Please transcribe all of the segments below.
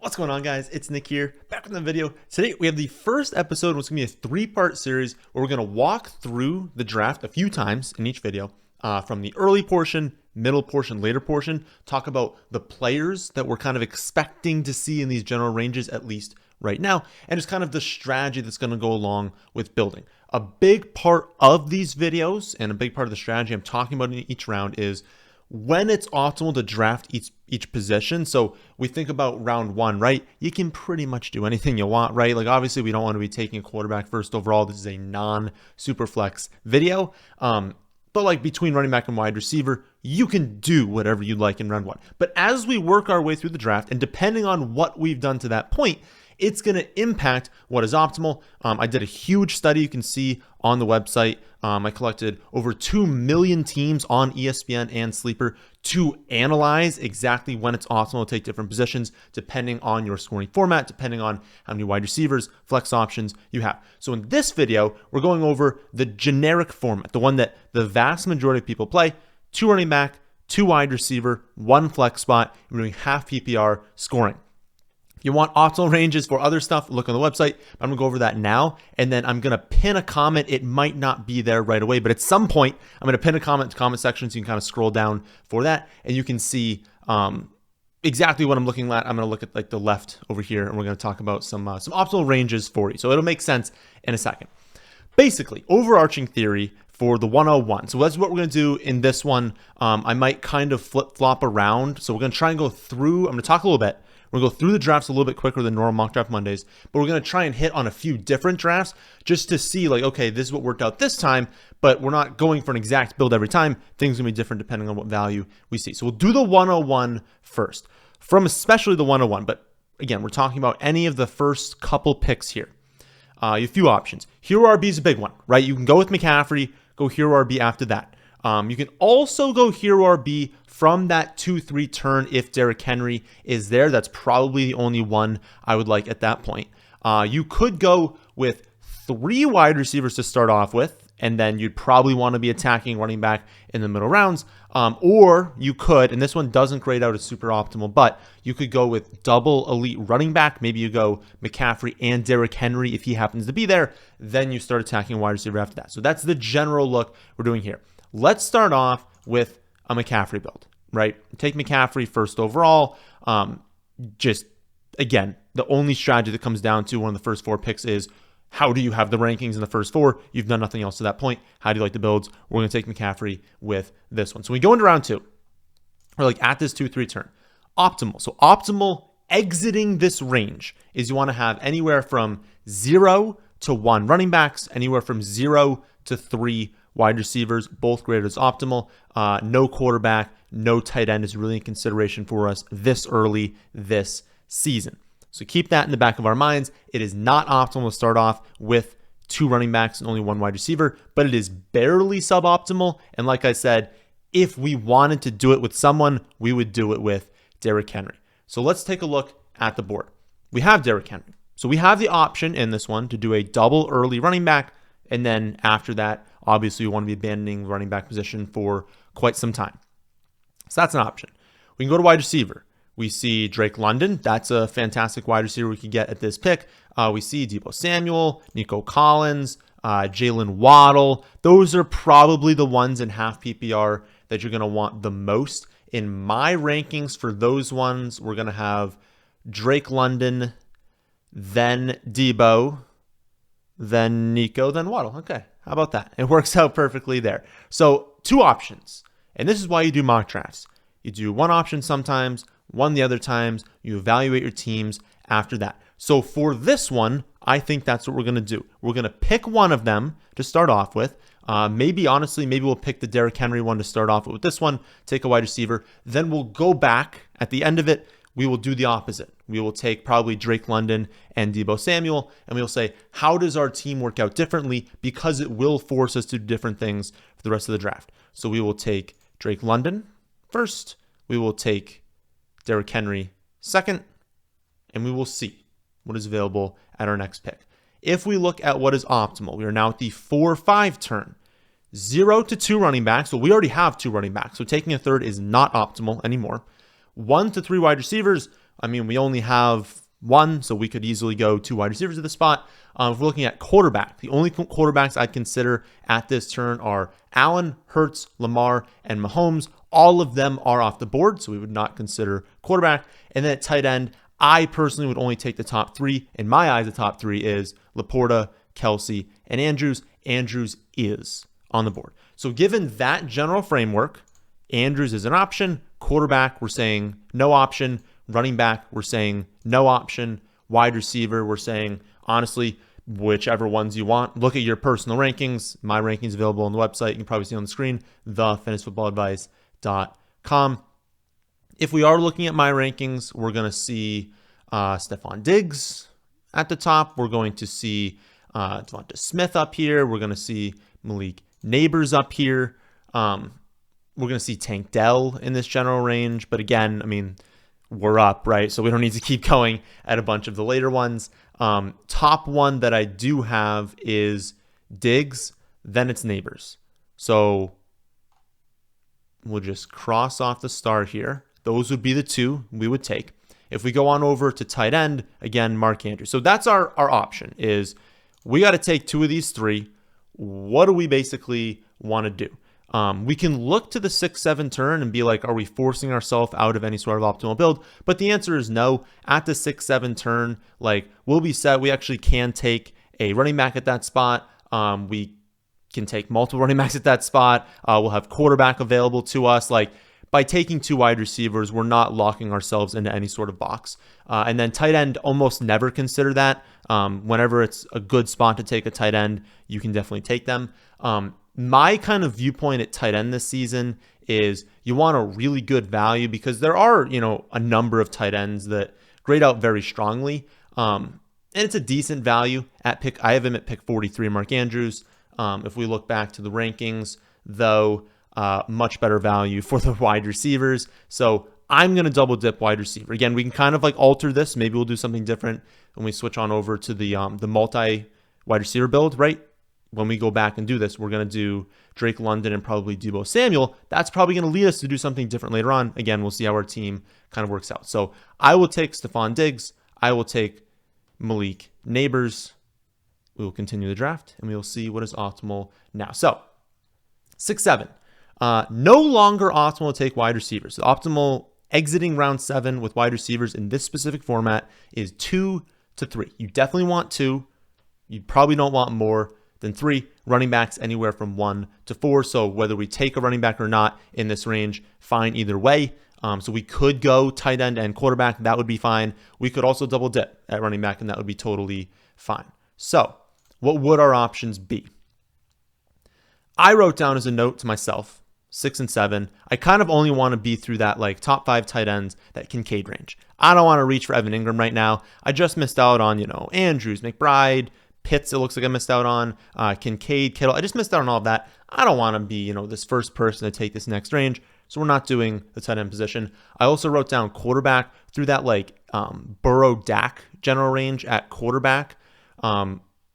What's going on, guys? It's Nick here, back with the video. Today we have the first episode, which is going to be a three-part series where we're going to walk through the draft a few times in each video, from the early portion, middle portion, later portion, talk about the players that we're kind of expecting to see in these general ranges, at least right now, and just kind of the strategy that's going to go along with building. A big part of these videos and a big part of the strategy I'm talking about in each round is when it's optimal to draft each position. So we think about round one, right? You can pretty much do anything you want, right? Like obviously we don't want to be taking a quarterback first overall. This is a non-super flex video. But like between running back and wide receiver, you can do whatever you like in round one. But as we work our way through the draft, and depending on what we've done to that point, it's going to impact what is optimal. I did a huge study you can see on the website. I collected over 2 million teams on ESPN and Sleeper to analyze exactly when it's optimal to take different positions, depending on your scoring format, depending on how many wide receivers, flex options you have. So in this video, we're going over the generic format, the one that the vast majority of people play: 2 running back, 2 wide receiver, 1 flex spot. We're doing half PPR scoring. If you want optimal ranges for other stuff, look on the website. I'm going to go over that now, and then I'm going to pin a comment. It might not be there right away, but at some point, I'm going to pin a comment in the comment section so you can kind of scroll down for that, and you can see exactly what I'm looking at. I'm going to look at like the left over here, and we're going to talk about some optimal ranges for you. So it'll make sense in a second. Basically, overarching theory for the 101. So that's what we're going to do in this one. I might kind of flip-flop around. So we're going to try and go through. I'm going to talk a little bit. We're going to go through the drafts a little bit quicker than normal mock draft Mondays, but we're going to try and hit on a few different drafts just to see like, okay, this is what worked out this time, but we're not going for an exact build every time. Things are going to be different depending on what value we see. So we'll do the 101 first, from especially the 101. But again, we're talking about any of the first couple picks here. You have a few options. Hero RB is a big one, right? You can go with McCaffrey, go Hero RB after that. You can also go Hero RB from that 2-3 turn if Derrick Henry is there. That's probably the only one I would like at that point. You could go with 3 wide receivers to start off with, and then you'd probably want to be attacking running back in the middle rounds. Or you could, and this one doesn't grade out as super optimal, but you could go with double elite running back. Maybe you go McCaffrey and Derrick Henry if he happens to be there. Then you start attacking wide receiver after that. So that's the general look we're doing here. Let's start off with a McCaffrey build, right? Take McCaffrey first overall. Just, again, the only strategy that comes down to one of the first 4 picks is how do you have the rankings in the first 4? You've done nothing else to that point. How do you like the builds? We're going to take McCaffrey with this one. So we go into round 2. We're like at this 2-3 turn. Optimal. So optimal exiting this range is you want to have anywhere from 0 to 1 running backs, anywhere from 0 to 3 wide receivers, both graded as optimal. No quarterback, no tight end is really in consideration for us this early this season. So keep that in the back of our minds. It is not optimal to start off with 2 running backs and only 1 wide receiver, but it is barely suboptimal. And like I said, if we wanted to do it with someone, we would do it with Derrick Henry. So let's take a look at the board. We have Derrick Henry. So we have the option in this one to do a double early running back, and then after that, obviously, we want to be abandoning the running back position for quite some time. So that's an option. We can go to wide receiver. We see Drake London. That's a fantastic wide receiver we could get at this pick. We see Deebo Samuel, Nico Collins, Jalen Waddle. Those are probably the ones in half PPR that you're going to want the most. In my rankings for those ones, we're going to have Drake London, then Deebo, then Nico, then Waddle. Okay, how about that? It works out perfectly there. So 2 options. And this is why you do mock drafts. You do 1 option sometimes, 1 the other times. You evaluate your teams after that. So for this one, I think that's what we're going to do. We're going to pick one of them to start off with. Maybe we'll pick the Derrick Henry one to start off with this one, take a wide receiver. Then we'll go back at the end of it. We will do the opposite. We will take probably Drake London and Deebo Samuel, and we'll say, how does our team work out differently? Because it will force us to do different things for the rest of the draft. So we will take Drake London first. We will take Derrick Henry second, and we will see what is available at our next pick. If we look at what is optimal, we are now at the 4-5 turn. 0 to 2 running backs. Well, we already have 2 running backs, so taking a third is not optimal anymore. 1 to 3 wide receivers. I mean, we only have one, so we could easily go 2 wide receivers at the spot. If we're looking at quarterback, the only quarterbacks I'd consider at this turn are Allen, Hurts, Lamar, and Mahomes. All of them are off the board, so we would not consider quarterback. And then at tight end, I personally would only take the top 3. In my eyes, the top 3 is Laporta, Kelsey, and Andrews. Andrews is on the board. So given that general framework, Andrews is an option. Quarterback, we're saying no option. Running back, we're saying no option. Wide receiver, we're saying, honestly, whichever ones you want. Look at your personal rankings. My rankings available on the website. You can probably see on the screen, thefantasyfootballadvice.com. If we are looking at my rankings, we're going to see Stephon Diggs at the top. We're going to see Devonta Smith up here. We're going to see Malik Neighbors up here. We're going to see Tank Dell in this general range. But again, I mean, we're up, right? So we don't need to keep going at a bunch of the later ones. Top one that I do have is Diggs, then it's Neighbors. So we'll just cross off the star here. Those would be the 2 we would take. If we go on over to tight end, again, Mark Andrews. So that's our option is we got to take 2 of these 3. What do we basically want to do? We can look to the 6-7 turn and be like, are we forcing ourselves out of any sort of optimal build? But the answer is no. At the 6-7 turn, like, we'll be set. We actually can take a running back at that spot. We can take multiple running backs at that spot. We'll have quarterback available to us. Like, by taking 2 wide receivers, we're not locking ourselves into any sort of box. And then tight end, almost never consider that. Whenever it's a good spot to take a tight end, you can definitely take them. My kind of viewpoint at tight end this season is you want a really good value because there are, a number of tight ends that grade out very strongly. And it's a decent value at pick. I have him at pick 43, Mark Andrews. If we look back to the rankings, though, much better value for the wide receivers. So I'm going to double dip wide receiver. Again, we can kind of like alter this. Maybe we'll do something different when we switch on over to the multi wide receiver build, right? When we go back and do this, we're going to do Drake London and probably Deebo Samuel. That's probably going to lead us to do something different later on. Again, we'll see how our team kind of works out. So I will take Stephon Diggs. I will take Malik Neighbors. We will continue the draft and we will see what is optimal now. So 6-7. No longer optimal to take wide receivers. The optimal exiting round 7 with wide receivers in this specific format is 2 to 3. You definitely want 2. You probably don't want more than 3. Running backs anywhere from 1 to 4. So whether we take a running back or not in this range, fine either way. So we could go tight end and quarterback. That would be fine. We could also double dip at running back, and that would be totally fine. So what would our options be? I wrote down as a note to myself, 6 and 7. I kind of only want to be through that like top 5 tight ends, that Kincaid range. I don't want to reach for Evan Ingram right now. I just missed out on, Andrews, McBride, Pitts, it looks like I missed out on, Kincaid, Kittle. I just missed out on all of that. I don't want to be, this first person to take this next range. So we're not doing the tight end position. I also wrote down quarterback through that Burrow Dak general range at quarterback,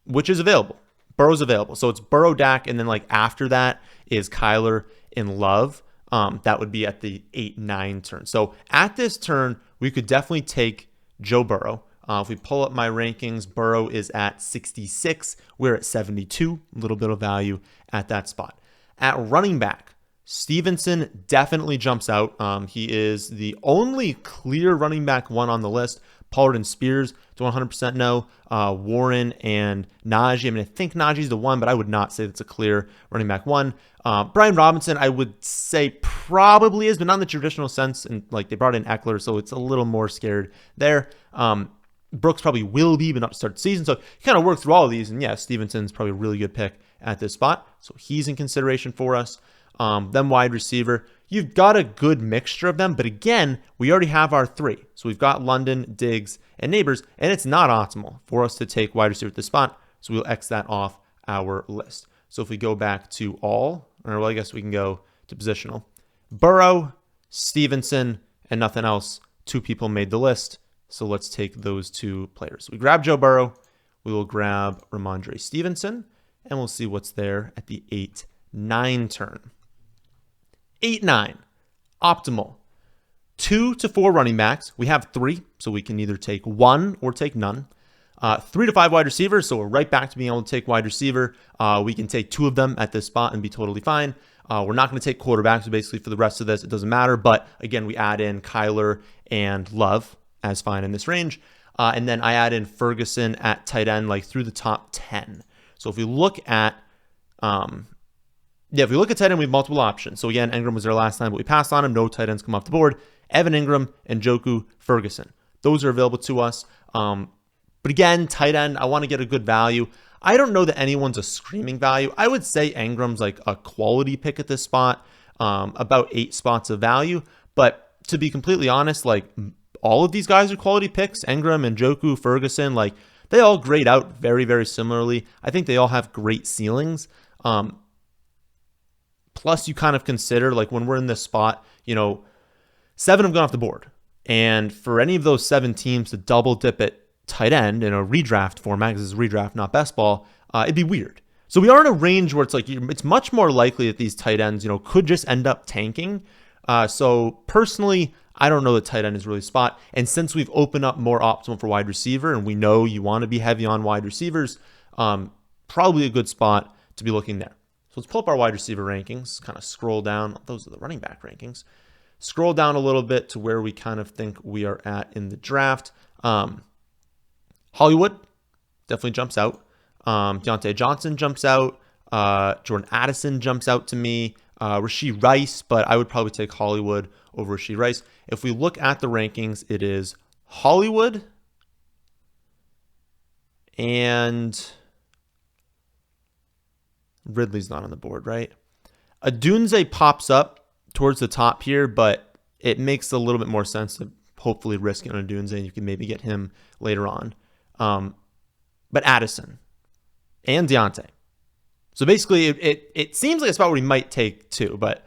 which is available. Burrow's available. So it's Burrow Dak, and then after that is Kyler and Love. That would be at the 8-9 turn. So at this turn, we could definitely take Joe Burrow. If we pull up my rankings, Burrow is at 66. We're at 72. A little bit of value at that spot. At running back, Stevenson definitely jumps out. He is the only clear running back 1 on the list. Pollard and Spears, do 100% know. Warren and Najee. I mean, I think Najee's the 1, but I would not say that's a clear running back 1. Brian Robinson, I would say probably is, but not in the traditional sense. And they brought in Eckler, so it's a little more scared there. Brooks probably will be, but not to start the season. So you kind of work through all of these. And yeah, Stevenson's probably a really good pick at this spot. So he's in consideration for us. Then wide receiver, you've got a good mixture of them. But again, we already have our 3. So we've got London, Diggs, and Neighbors. And it's not optimal for us to take wide receiver at this spot. So we'll X that off our list. So if we go back to I guess we can go to positional. Burrow, Stevenson, and nothing else. 2 people made the list. So let's take those 2 players. We grab Joe Burrow. We will grab Ramondre Stevenson. And we'll see what's there at the 8-9 turn. 8-9. Optimal. 2 to 4 running backs. We have 3, so we can either take 1 or take none. 3 to 5 wide receivers, so we're right back to being able to take wide receiver. We can take 2 of them at this spot and be totally fine. We're not going to take quarterbacks, so basically for the rest of this, it doesn't matter. But again, we add in Kyler and Love as fine in this range. And then I add in Ferguson at tight end, like through the top 10. So if we look at, if we look at tight end, we have multiple options. So again, Ingram was there last time, but we passed on him. No tight ends come off the board. Evan Ingram, Njoku, Ferguson. Those are available to us. But again, tight end, I want to get a good value. I don't know that anyone's a screaming value. I would say Ingram's like a quality pick at this spot, about 8 spots of value. But to be completely honest, like all of these guys are quality picks. Ingram, Njoku, Ferguson, like they all grade out very, very similarly. I think they all have great ceilings. Plus, you kind of consider like when we're in this spot, 7 have gone off the board. And for any of those 7 teams to double dip at tight end in a redraft format, because it's a redraft, not best ball, it'd be weird. So we are in a range where it's like it's much more likely that these tight ends, could just end up tanking. So personally, I don't know that tight end is really a spot. And since we've opened up more optimal for wide receiver, and we know you want to be heavy on wide receivers, probably a good spot to be looking there. So let's pull up our wide receiver rankings, kind of scroll down. Those are the running back rankings. Scroll down a little bit to where we kind of think we are at in the draft. Hollywood definitely jumps out. Deontay Johnson jumps out. Jordan Addison jumps out to me. Rashee Rice, but I would probably take Hollywood over Rashee Rice. If we look at the rankings, it is Hollywood and Ridley's not on the board, right? Adunze pops up towards the top here, but it makes a little bit more sense to hopefully risk it on Adunze, and you can maybe get him later on. But Addison and Deontay. So basically, it seems like a spot where we might take 2, but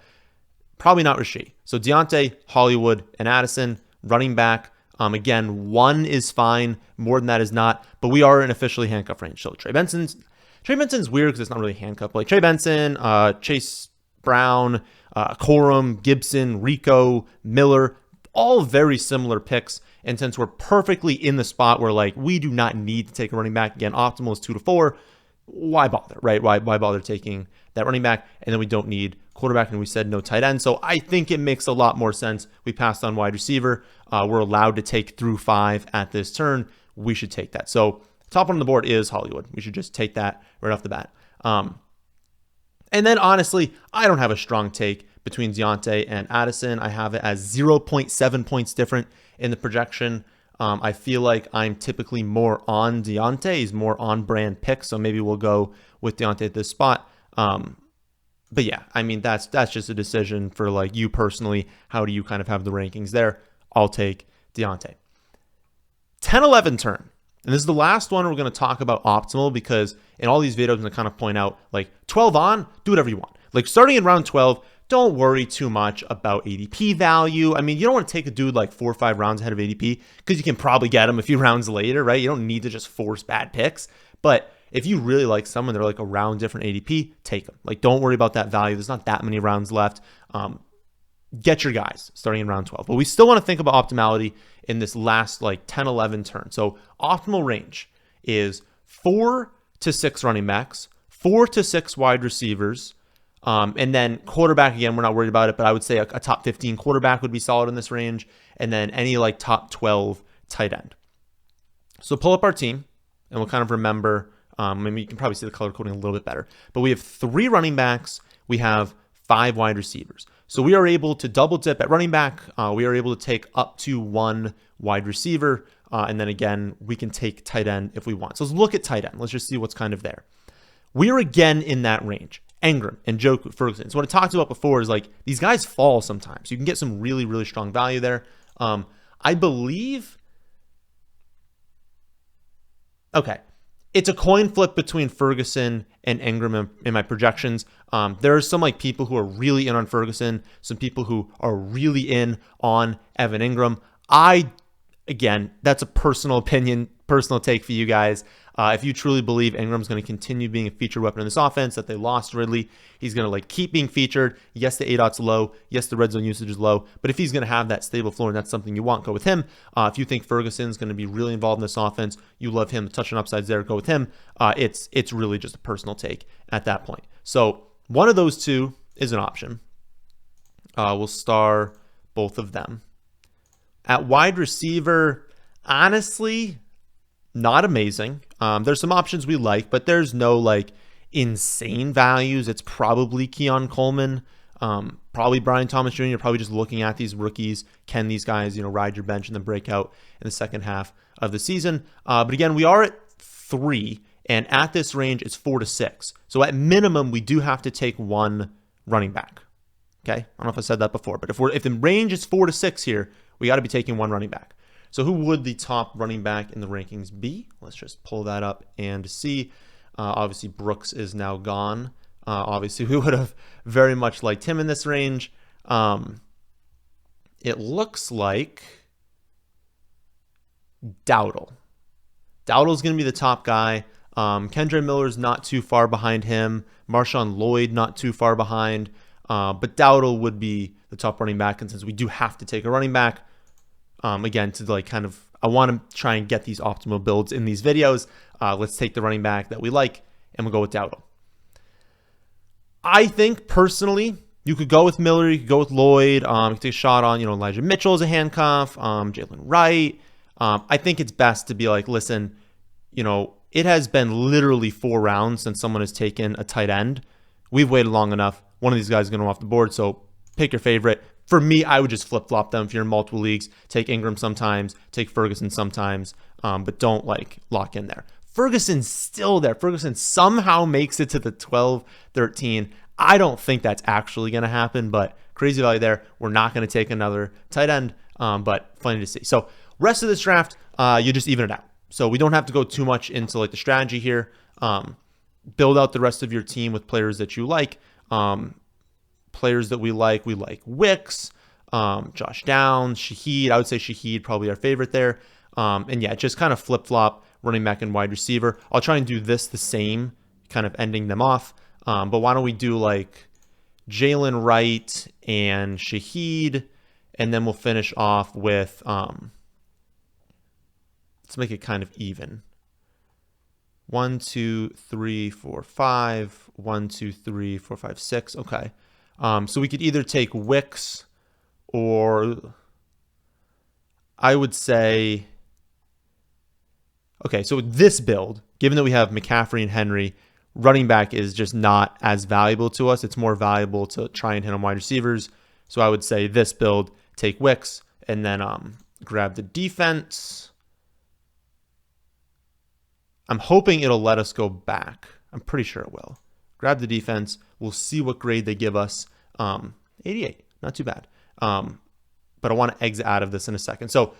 probably not Rashee. So Deontay, Hollywood, and Addison, running back. Again, 1 is fine. More than that is not. But we are in officially handcuff range. So Trey Benson's weird because it's not really handcuff. Like Trey Benson, Chase Brown, Corum, Gibson, Rico, Miller, all very similar picks. And since we're perfectly in the spot where like we do not need to take a running back, again, optimal is 2 to 4. Why bother, right? Why bother taking that running back? And then we don't need quarterback, and we said no tight end. So I think it makes a lot more sense. We passed on wide receiver. We're allowed to take through 5 at this turn. We should take that. So top on the board is Hollywood. We should just take that right off the bat. And then honestly, I don't have a strong take between Deontay and Addison. I have it as 0.7 points different in the projection. I feel like I'm typically more on Deontay. He's more on brand pick, so maybe we'll go with Deontay at this spot. But yeah, I mean, that's just a decision for like you personally. How do you kind of have the rankings there? I'll take Deontay. 10-11 turn. And this is the last one we're going to talk about optimal, because in all these videos, I'm going to kind of point out like 12 on, do whatever you want. Like starting in round 12, don't worry too much about ADP value. I mean, you don't want to take a dude like 4 or 5 rounds ahead of ADP because you can probably get him a few rounds later, right? You don't need to just force bad picks. But if you really like someone, they're like a round different ADP, take them. Like, don't worry about that value. There's not that many rounds left. Get your guys starting in round 12. But we still want to think about optimality in this last like 10-11 turn. So optimal range is 4 to 6 running backs, 4 to 6 wide receivers, and then quarterback, again, we're not worried about it, but I would say a top 15 quarterback would be solid in this range, and then any like top 12 tight end. So pull up our team, and we'll kind of remember, maybe you can probably see the color coding a little bit better, but we have 3 running backs, we have 5 wide receivers. So we are able to double dip at running back, we are able to take up to 1 wide receiver, and then again, we can take tight end if we want. So let's look at tight end. Let's just see what's kind of there. We are again in that range. Ingram, Njoku, Ferguson. So what I talked about before is like these guys fall sometimes. You can get some really, really strong value there. I believe, okay, it's a coin flip between Ferguson and Ingram in my projections. There are some like people who are really in on Ferguson, some people who are really in on Evan Ingram. I Again, that's a personal opinion, personal take for you guys. If you truly believe Ingram's going to continue being a featured weapon in this offense, that they lost Ridley, he's going to like keep being featured. Yes, the ADOT's low. Yes, the red zone usage is low. But if he's going to have that stable floor and that's something you want, go with him. If you think Ferguson's going to be really involved in this offense, you love him, the touch and upsides there, go with him. It's really just a personal take at that point. So one of those two is an option. We'll star both of them. At wide receiver, honestly, not amazing. There's some options we like, but there's no like insane values. It's probably Keon Coleman, probably Brian Thomas Jr. You're probably just looking at these rookies. Can these guys, ride your bench and then break out in the second half of the season? But again, we are at 3, and at this range, it's 4 to 6. So at minimum, we do have to take one running back. Okay, I don't know if I said that before, but if the range is 4 to 6 here, we got to be taking one running back. So who would the top running back in the rankings be? Let's just pull that up and see. Obviously, Brooks is now gone. Obviously, we would have very much liked him in this range. It looks like Dowdle. Dowdle's going to be the top guy. Kendre Miller's not too far behind him. Marshawn Lloyd not too far behind. But Dowdle would be the top running back. And since we do have to take a running back, again, to like kind of, I want to try and get these optimal builds in these videos. Let's take the running back that we like, and we'll go with Dowdle. I think personally, you could go with Miller, you could go with Lloyd. You could take a shot on, Elijah Mitchell as a handcuff, Jalen Wright. I think it's best to be like, listen, it has been literally 4 rounds since someone has taken a tight end. We've waited long enough. One of these guys is going to go off the board, so pick your favorite. For me, I would just flip-flop them if you're in multiple leagues. Take Ingram sometimes, take Ferguson sometimes, but don't lock in there. Ferguson's still there. Ferguson somehow makes it to the 12-13. I don't think that's actually going to happen, but crazy value there. We're not going to take another tight end, but funny to see. So rest of this draft, you just even it out. So we don't have to go too much into the strategy here. Build out the rest of your team with players that you like. Players that we like Wicks, Josh Downs, Shaheed. I would say Shaheed probably our favorite there. And yeah, just kind of flip-flop running back and wide receiver. I'll try and do this the same, kind of ending them off. But why don't we do Jalen Wright and Shaheed, and then we'll finish off with, let's make it kind of even. 1, 2, 3, 4, 5. 1, 2, 3, 4, 5, 6. Okay. So we could either take Wicks, or I would say, okay, so with this build, given that we have McCaffrey and Henry, running back is just not as valuable to us. It's more valuable to try and hit on wide receivers. So I would say this build, take Wicks, and then grab the defense. I'm hoping it'll let us go back. I'm pretty sure it will. Grab the defense. We'll see what grade they give us. 88, not too bad. But I want to exit out of this in a second. So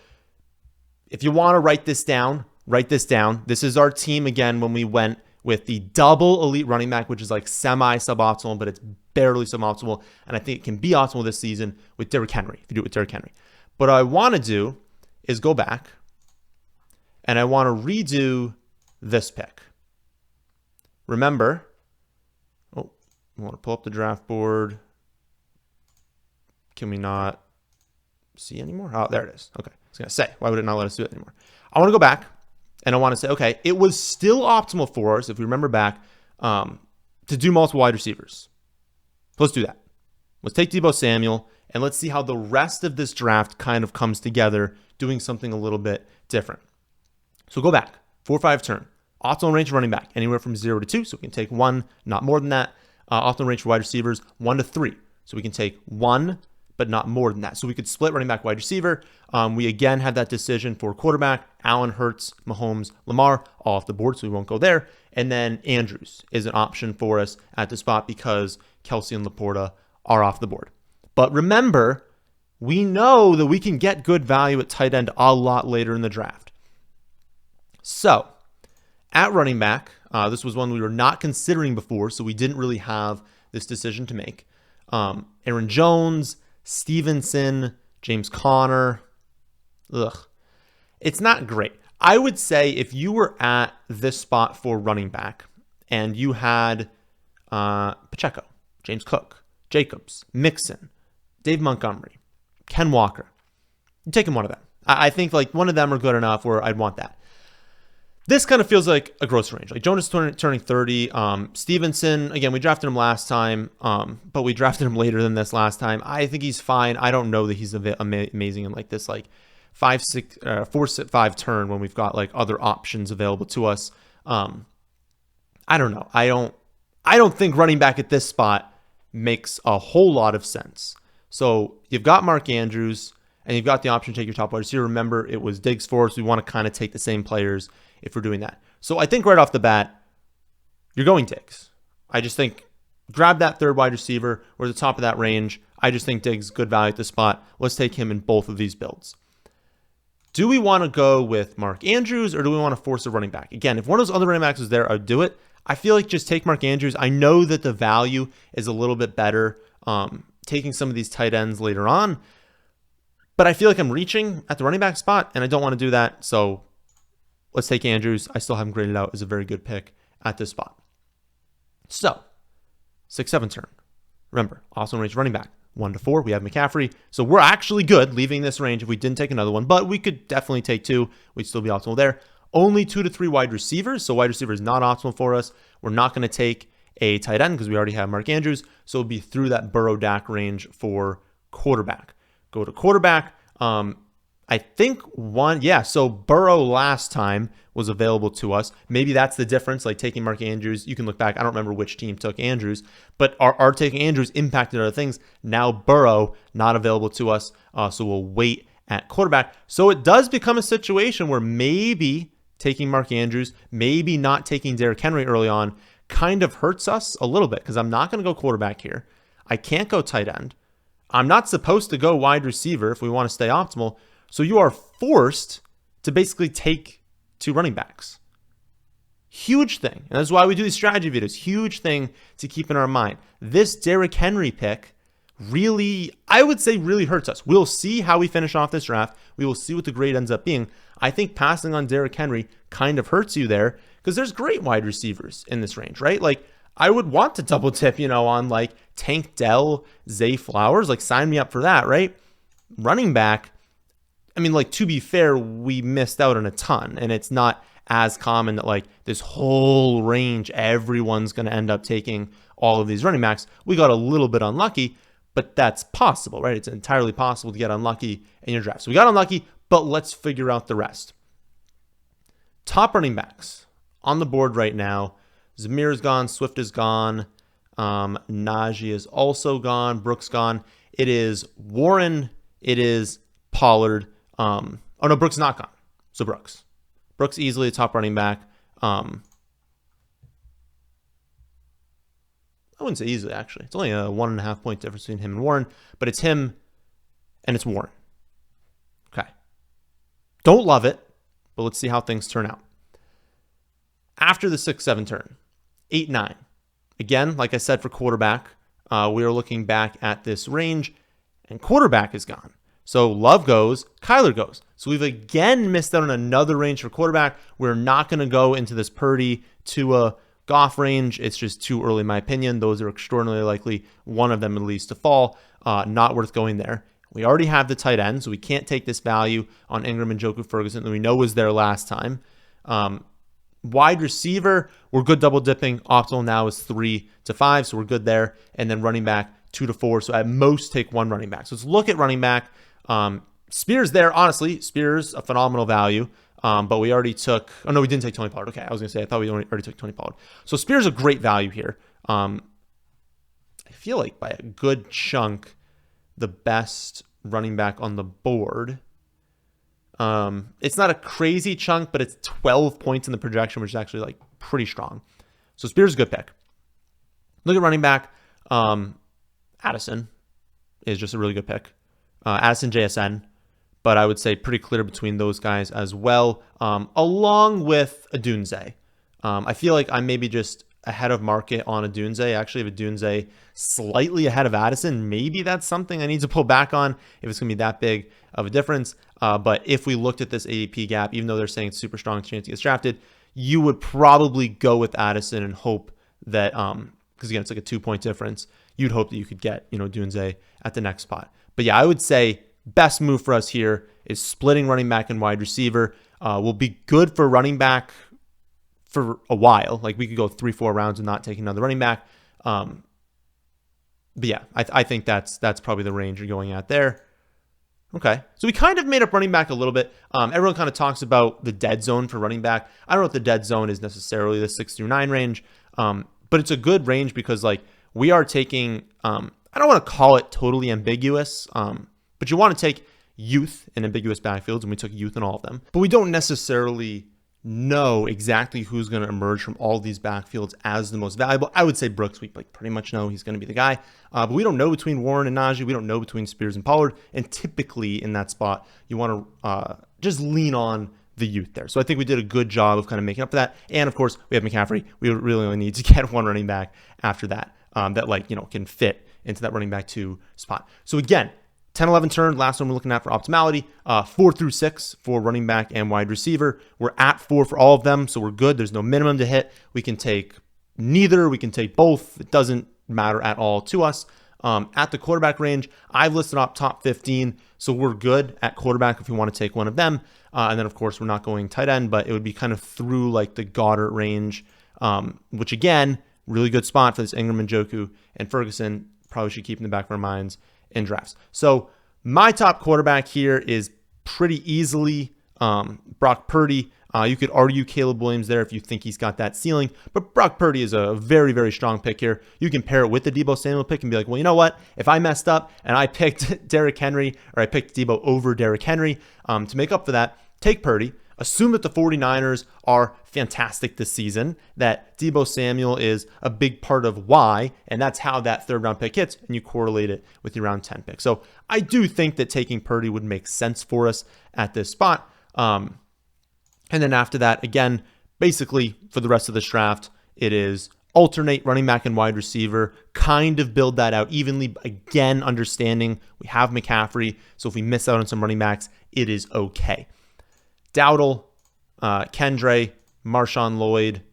if you want to write this down, write this down. This is our team again when we went with the double elite running back, which is semi-suboptimal, but it's barely suboptimal. And I think it can be optimal this season with Derrick Henry, if you do it with Derrick Henry. What I want to do is go back, and I want to redo this pick. Remember, I want to pull up the draft board. Can we not see anymore? Oh, there it is. Okay. I was going to say, why would it not let us do it anymore? I want to go back, and I want to say, okay, it was still optimal for us, if we remember back, to do multiple wide receivers. Let's do that. Let's take Deebo Samuel, and let's see how the rest of this draft kind of comes together, doing something a little bit different. So go back, 4-5 turn. Optimal range for running back, anywhere from 0 to 2, so we can take 1, not more than that. Optimal range for wide receivers, 1 to 3, so we can take 1, but not more than that. So we could split running back, wide receiver. We again had that decision for quarterback, Allen, Hurts, Mahomes, Lamar, all off the board, so we won't go there. And then Andrews is an option for us at the spot because Kelsey and Laporta are off the board. But remember, we know that we can get good value at tight end a lot later in the draft. So at running back, this was one we were not considering before, so we didn't really have this decision to make. Aaron Jones, Stevenson, James Conner. It's not great. I would say if you were at this spot for running back and you had Pacheco, James Cook, Jacobs, Mixon, Dave Montgomery, Ken Walker, you're taking one of them. I think like one of them are good enough where I'd want that. This kind of feels like a gross range. Like Jonas turning 30. Stevenson, again, we drafted him last time, but we drafted him later than this last time. I think he's fine. I don't know that he's amazing in like this like 4-5 turn when we've got like other options available to us. I don't know. I don't think running back at this spot makes a whole lot of sense. So you've got Mark Andrews and you've got the option to take your top wide receiver. Remember, it was Diggs for us. We want to kind of take the same players if we're doing that. So I think right off the bat, you're going Diggs. I just think grab that third wide receiver. We're at the top of that range. I just think Diggs good value at the spot. Let's take him in both of these builds. Do we want to go with Mark Andrews or do we want to force a running back? Again, if one of those other running backs was there, I'd do it. I feel like just take Mark Andrews. I know that the value is a little bit better taking some of these tight ends later on, but I feel like I'm reaching at the running back spot and I don't want to do that. So let's take Andrews. I still have him graded out as a very good pick at this spot. So 6-7 turn. Remember, also range running back. 1 to 4, we have McCaffrey. So we're actually good leaving this range if we didn't take another one, but we could definitely take 2. We'd still be optimal there. Only 2 to 3 wide receivers. So wide receiver is not optimal for us. We're not going to take a tight end because we already have Mark Andrews. So it'll be through that Burrow-Dak range for quarterback. Go to quarterback. I think so Burrow last time was available to us. Maybe that's the difference, like taking Mark Andrews. You can look back. I don't remember which team took Andrews, but our taking Andrews impacted other things. Now Burrow, not available to us, so we'll wait at quarterback. So it does become a situation where maybe taking Mark Andrews, maybe not taking Derrick Henry early on kind of hurts us a little bit because I'm not going to go quarterback here. I can't go tight end. I'm not supposed to go wide receiver if we want to stay optimal. So you are forced to basically take 2 running backs. Huge thing. And that's why we do these strategy videos. Huge thing to keep in our mind. This Derrick Henry pick really, I would say, really hurts us. We'll see how we finish off this draft. We will see what the grade ends up being. I think passing on Derrick Henry kind of hurts you there because there's great wide receivers in this range, right? Like, I would want to double tip, on like Tank Dell, Zay Flowers. Like, sign me up for that, right? Running back, I mean, like, to be fair, we missed out on a ton, and it's not as common that, like, this whole range, everyone's going to end up taking all of these running backs. We got a little bit unlucky, but that's possible, right? It's entirely possible to get unlucky in your draft. So we got unlucky, but let's figure out the rest. Top running backs on the board right now. Zamir is gone. Swift is gone. Najee is also gone. Brooks gone. It is Warren. It is Pollard. No, Brooks is not gone. So Brooks easily a top running back. I wouldn't say easily, actually. It's only a 1.5 point difference between him and Warren, but it's him and it's Warren. Okay. Don't love it, but let's see how things turn out. After the 6-7 turn, 8-9. Again, like I said, for quarterback, we are looking back at this range, and quarterback is gone. So Love goes, Kyler goes. So we've again missed out on another range for quarterback. We're not going to go into this Purdy, Tua, Goff range. It's just too early, in my opinion. Those are extraordinarily likely, one of them at least, to fall. Not worth going there. We already have the tight end, so we can't take this value on Ingram and Njoku Ferguson that we know was there last time. Wide receiver, we're good double dipping. Optimal now is 3 to 5, so we're good there. And then running back, 2 to 4. So at most, take 1 running back. So let's look at running back. Spears there, honestly, Spears, a phenomenal value. But we already took, we didn't take Tony Pollard. Okay, I was going to say, I thought we already took Tony Pollard. So Spears a great value here. I feel like by a good chunk, the best running back on the board. It's not a crazy chunk, but it's 12 points in the projection, which is actually like pretty strong. So Spears is a good pick. Look at running back. Addison is just a really good pick. Addison, JSN, but I would say pretty clear between those guys as well, along with Adunze. I feel like I'm maybe just ahead of market on a Dunze. I actually have a Dunze slightly ahead of Addison. Maybe that's something I need to pull back on if it's going to be that big of a difference. But if we looked at this ADP gap, even though they're saying it's super strong chance he gets drafted, you would probably go with Addison and hope that, because again, it's like a 2-point difference. You'd hope that you could get, Dunze at the next spot. But yeah, I would say best move for us here is splitting running back and wide receiver. Will be good for running back for a while. Like we could go 3-4 rounds and not take another running back. But yeah, I think that's probably the range you're going at there. Okay, so we kind of made up running back a little bit. Everyone kind of talks about the dead zone for running back. I don't know if the dead zone is necessarily the 6 through 9 range, but it's a good range because like we are taking, I don't want to call it totally ambiguous, but you want to take youth in ambiguous backfields, and we took youth in all of them. But we don't necessarily know exactly who's going to emerge from all of these backfields as the most valuable. I would say Brooks, we like pretty much know he's going to be the guy. But we don't know between Warren and Najee. We don't know between Spears and Pollard. And typically in that spot, you want to just lean on the youth there. So I think we did a good job of kind of making up for that. And of course, we have McCaffrey. We really only need to get one running back after that that can fit into that running back 2 spot. So again, 10-11 turn, last one we're looking at for optimality, 4 through 6 for running back and wide receiver. We're at 4 for all of them, so we're good. There's no minimum to hit. We can take neither. We can take both. It doesn't matter at all to us. At the quarterback range, I've listed up top 15, so we're good at quarterback if we want to take one of them. And then, of course, we're not going tight end, but it would be kind of through like the Goddard range, which, again, really good spot for this Ingram, Njoku, and Ferguson. Probably should keep in the back of our minds in drafts. So my top quarterback here is pretty easily Brock Purdy. You could argue Caleb Williams there if you think he's got that ceiling, but Brock Purdy is a very, very strong pick here. You can pair it with the Deebo Samuel pick and be like, well, you know what? If I messed up and I picked Derrick Henry or I picked Deebo over Derrick Henry to make up for that, take Purdy. Assume that the 49ers are fantastic this season, that Deebo Samuel is a big part of why, and that's how that 3rd round pick hits, and you correlate it with your round 10 pick. So I do think that taking Purdy would make sense for us at this spot. And then after that, again, basically for the rest of this draft, it is alternate running back and wide receiver, kind of build that out evenly. Again, understanding we have McCaffrey, so if we miss out on some running backs, it is okay. Dowdle, Kendre, Marshawn Lloyd,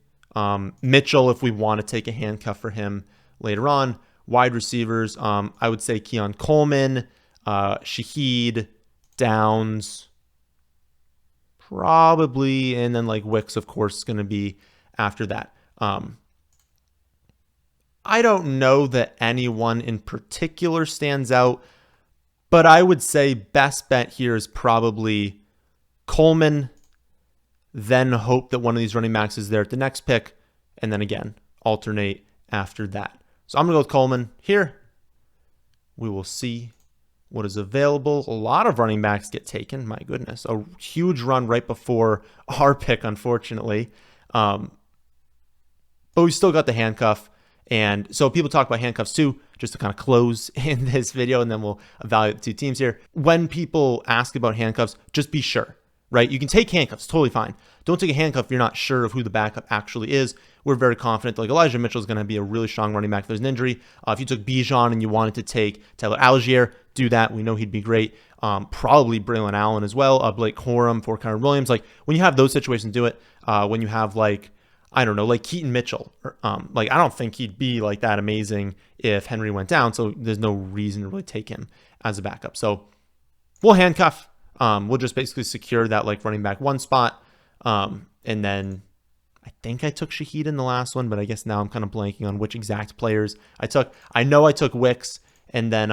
Mitchell, if we want to take a handcuff for him later on. Wide receivers, I would say Keon Coleman, Shaheed, Downs, probably, and then like Wicks, of course, is going to be after that. I don't know that anyone in particular stands out, but I would say best bet here is probably Coleman, then hope that one of these running backs is there at the next pick, and then again, alternate after that. So I'm going to go with Coleman here. We will see what is available. A lot of running backs get taken. My goodness. A huge run right before our pick, unfortunately. But we still got the handcuff. And so people talk about handcuffs too, just to kind of close in this video, and then we'll evaluate the 2 teams here. When people ask about handcuffs, just be sure. Right? You can take handcuffs, totally fine. Don't take a handcuff if you're not sure of who the backup actually is. We're very confident. Like Elijah Mitchell is going to be a really strong running back if there's an injury. If you took Bijan and you wanted to take Tyler Algier, do that. We know he'd be great. Probably Braylon Allen as well. Blake Corum for Kyron Williams. Like when you have those situations, do it. When you have like, I don't know, like Keaton Mitchell. Like I don't think he'd be like that amazing if Henry went down. So there's no reason to really take him as a backup. So we'll handcuff. We'll just basically secure that like running back 1 spot. And then I think I took Shaheed in the last one, but I guess now I'm kind of blanking on which exact players I took. I know I took Wicks, and then,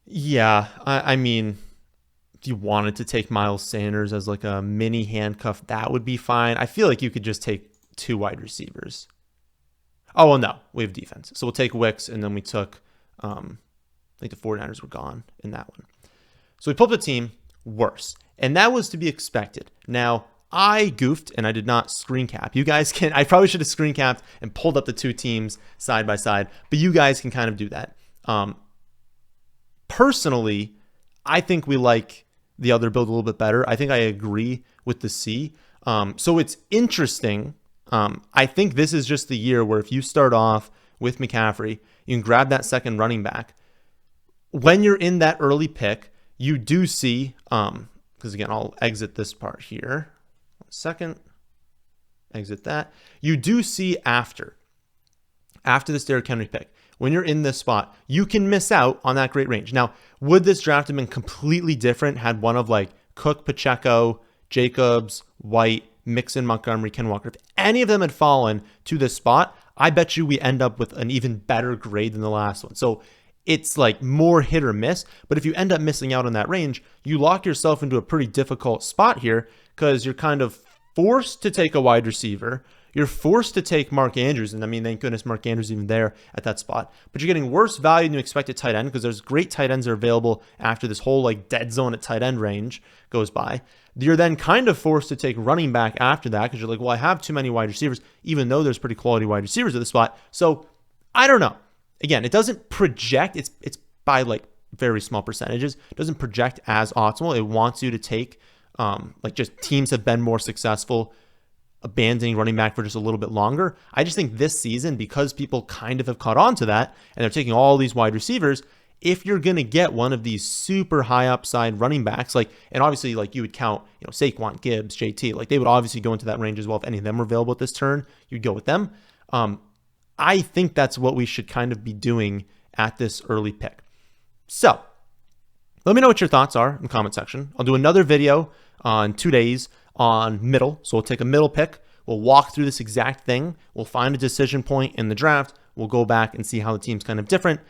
yeah, I mean, if you wanted to take Miles Sanders as like a mini handcuff, that would be fine. I feel like you could just take 2 wide receivers. Oh, well, no, we have defense. So we'll take Wicks, and then we took, I think the 49ers were gone in that one. So we pulled up the team worse, and that was to be expected. Now, I goofed, and I did not screen cap. You guys can, I probably should have screen capped and pulled up the 2 teams side by side, but you guys can kind of do that. Personally, I think we like the other build a little bit better. I think I agree with the C. So it's interesting. I think this is just the year where if you start off with McCaffrey, you can grab that second running back. When you're in that early pick, you do see, because again, I'll exit this part here. 1 second. Exit that. You do see after this Derrick Henry pick, when you're in this spot, you can miss out on that great range. Now, would this draft have been completely different had one of like Cook, Pacheco, Jacobs, White, Mixon, Montgomery, Ken Walker, if any of them had fallen to this spot, I bet you we end up with an even better grade than the last one. So it's like more hit or miss. But if you end up missing out on that range, you lock yourself into a pretty difficult spot here because you're kind of forced to take a wide receiver. You're forced to take Mark Andrews. And I mean, thank goodness Mark Andrews even there at that spot. But you're getting worse value than you expect at tight end because there's great tight ends that are available after this whole like dead zone at tight end range goes by. You're then kind of forced to take running back after that because you're like, well, I have too many wide receivers, even though there's pretty quality wide receivers at the spot. So I don't know. Again, it doesn't project. It's by like very small percentages. It doesn't project as optimal. It wants you to take like just teams have been more successful abandoning running back for just a little bit longer. I just think this season, because people kind of have caught on to that and they're taking all these wide receivers, if you're going to get one of these super high upside running backs, like, and obviously like you would count, you know, Saquon, Gibbs, JT, like they would obviously go into that range as well. If any of them were available at this turn, you'd go with them. I think that's what we should kind of be doing at this early pick. So let me know what your thoughts are in the comment section. I'll do another video in 2 days on middle. So we'll take a middle pick. We'll walk through this exact thing. We'll find a decision point in the draft. We'll go back and see how the team's kind of different.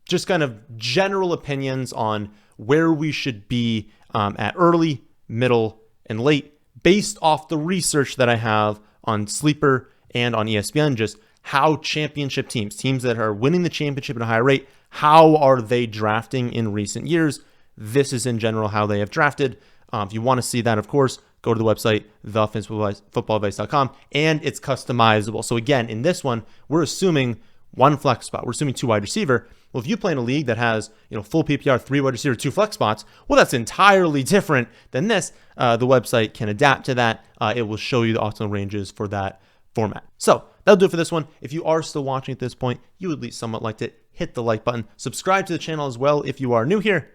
Just kind of general opinions on where we should be at early, middle, and late based off the research that I have on Sleeper and on ESPN, just how championship teams that are winning the championship at a high rate, how are they drafting in recent years? This is in general how they have drafted. If you want to see that, of course, go to the website, thefantasyfootballadvice.com, and it's customizable. So again, in this one, we're assuming one flex spot. We're assuming 2 wide receiver. Well, if you play in a league that has, you know, full PPR, 3 wide receiver, 2 flex spots, well, that's entirely different than this. The website can adapt to that. It will show you the optimal ranges for that format. So that'll do it for this one. If you are still watching at this point, you at least somewhat liked it, hit the like button, subscribe to the channel as well if you are new here,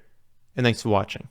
and thanks for watching.